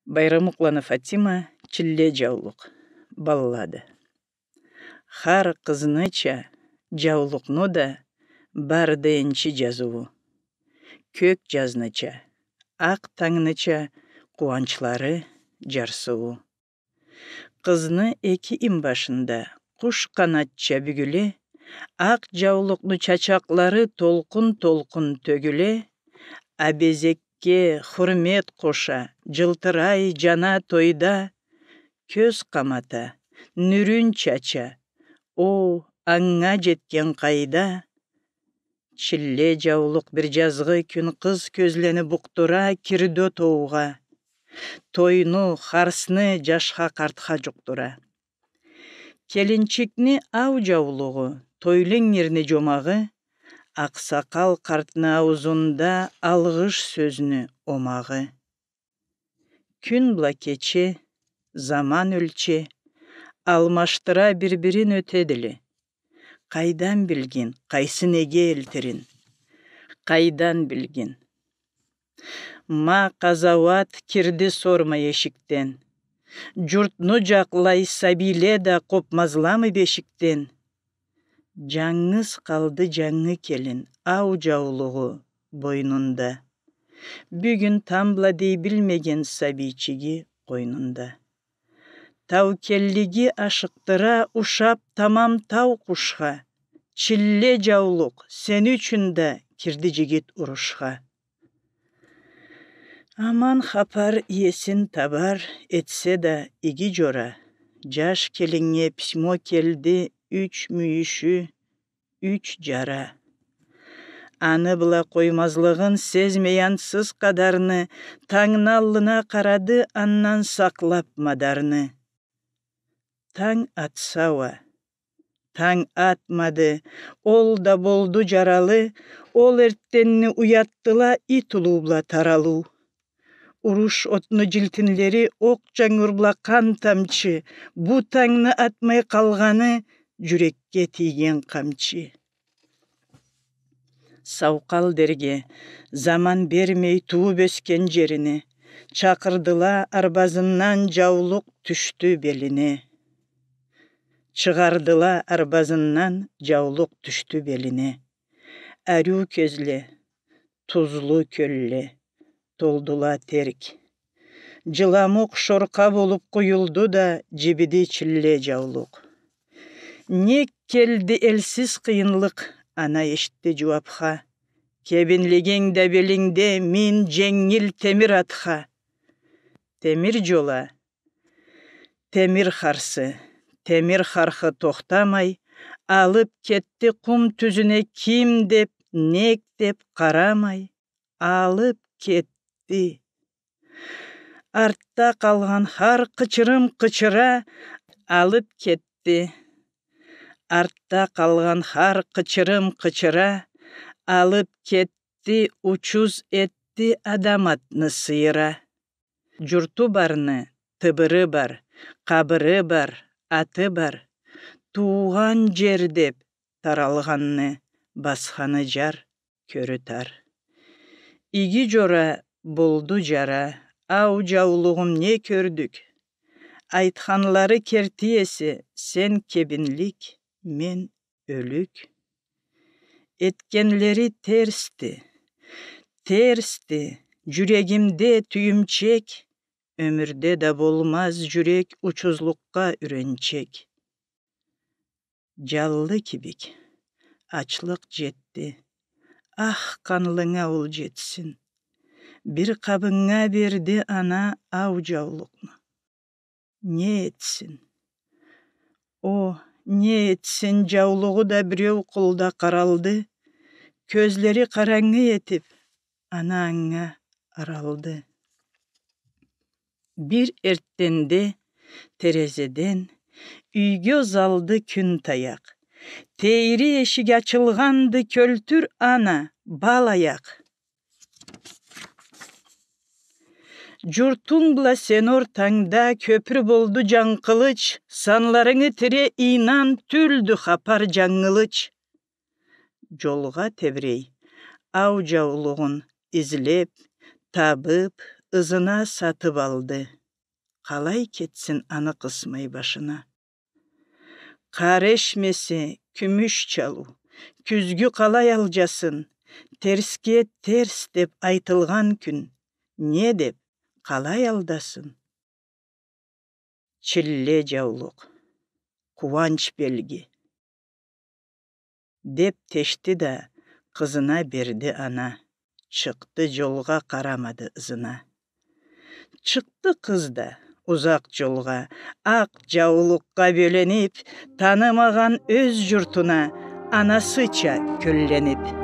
Байрамуклана Фатима чилле жаулук баллады. Хар кызыныча жаулукну да бар дейинчи жазуу. Көк жазныча, ак таңныча кубанчлары жарсуу. Кызны эки им башында куш канатча бүгүле, ак жаулукну чачаклары толкун төгүле, абезекке хурмет коша, жылтырай жана тойда, көз камата, нүрүн чача, о, аңга жеткен кайда. Чилле жаулук бир жазгы күн кыз көзлени буктура кирдө тоуга, тойну, харсны жашка картка жуктура. Келинчикни ау жаулугу, тойлуң ирни жомагы, аксакал картны аузунда алгыш сөзнү омагы. Күн була кече, заман өлче, алмаштыра бир-бирин өтедили. Кайдан билгин, кайсы неге элтирин? Кайдан билгин? Ма казават кирди сорма эшиктен. Журтну жаклай сабиле да копмазламы бешиктен. Жаңыз калды жаңы келин, ау жаулугу бойнунда. Бүгүн тамбла дей билмеген сабийчиги койнунда. Таукеллиги ашыктыра ушап тамам тау кушка. Чилле жаулук сен үчүн да кирди жигит урушка. Аман хапар иесин табар этсе да иги жора. Жаш келиңе письмо келди, 3 мүйүшү, 3 жара. Аны була коймазлыгын сезмей ансыз кадарны, таңын аллына карады, аннан саклап мадарны. Таң атсауа, таң атмады, ол да болду жаралы, ол эрттенни уяттыла ит улуула таралуу. Уруш отну жилтинлери ок жаңырбла кан тамчы, бу таңны атмай калганы жүрекке тийген камчы. Саукал дерге заман бермей тууп өскөн жерине, чакырдыла арбазынан жаулук түштү белине. Чыгардыла арбазынан жаулук түштү белине. Аруу көзле, тузлу көлле, толдула терк. Жыламук шорка болуп куюлду да жибиди чилле жаулук. Не келди элсиз кыйынлык, ана эшитти жубапха. Кебинлигиң да белиңде мин жеңил темир атха. Темир жола, темир харсы, темир хархы токтамай, алып кетти кум түзүнө ким деп, нек деп карамай, алып кетти. Артта калган хар кычырым кычыра, алып кетти. Артта калган хар кычырым кычыра, алып кетти, учуз этти адаматны сыйра. Журту барны, тыбыры бар, кабыры бар, аты бар. Тууган жер деп таралганны, басханы жар, көрү тар. Иги жора болду жара, ау жаулугум не көрдүк. Айтканлары кертиеси, сен кебинлик, мен өлүк. Эткенлери терсти, терсти, жүрегимде түйүмчек, өмүрдө да болмаз жүрек учузлукка үрөнчек. Жаллы кибик, ачлык жетти, ах канлыңа ул жетсин. Бир кабыңа берди ана ау жаулукну. Не этсин? О, не этсин, жаулугу да бирөө кулда каралды, көзлери караңгы этип, ана аңга аралды. Бир эрттенде терезеден үйгө залды күн таяк. Тейри эшик ачылганды көлтүр ана бал аяк. Журтуң була сен ортаңда көпүр болду жаңкылыч, санларыңы тире ыйнан түлдү хапар жаңылыч. Жолга тебирей, ау жаулугун излеп, табып, ызына сатып алды. Қалай кетсін аны қысмай башына. Қар эшмесі күміш чалу, күзгі қалай алжасын, терске терс деп айтылған күн, не деп қалай алдасын. Чилле жаулық, қуанч белгі. Деп тешті да қызына берді ана, шықты жолға қарамады ызына. Шықты қыз да ұзақ жолға, ақ жаулыққа бөленіп, танымаған өз жұртына анасыча көлленіп.